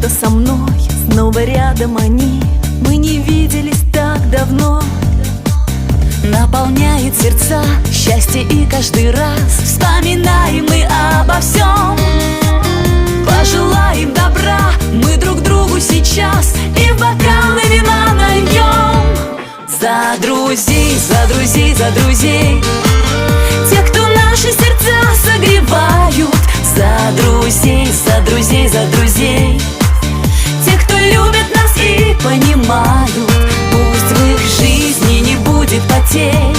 что со мной снова рядом они. Мы не виделись так давно. Наполняет сердца счастье, и каждый раз вспоминаем мы обо всем. Пожелаем добра мы друг другу сейчас и в бокалы вина нальем. За друзей, за друзей, за друзей, тех, кто наши сердца согревают. За друзей, за друзей, за друзей, тех, кто любит нас и понимают. Пусть в их жизни не будет потерь,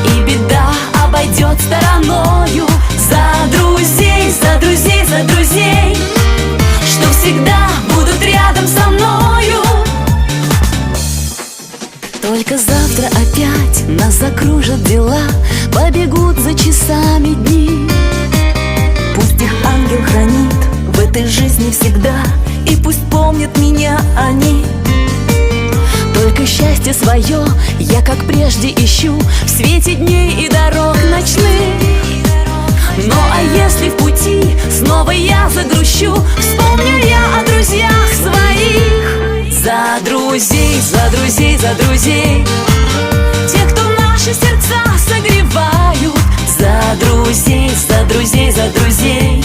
и беда обойдет стороною. За друзей, за друзей, за друзей, что всегда будут рядом со мною. Только завтра опять нас закружат дела, побегут за часами дни. Пусть их ангел хранит в этой жизни всегда, и пусть помнят меня они. Только счастье свое я, как прежде, ищу в свете дней и дорог ночных. Ну а если в пути снова я загрущу, вспомню я о друзьях своих. За друзей, за друзей, за друзей, тех, кто наши сердца согревают. За друзей, за друзей, за друзей,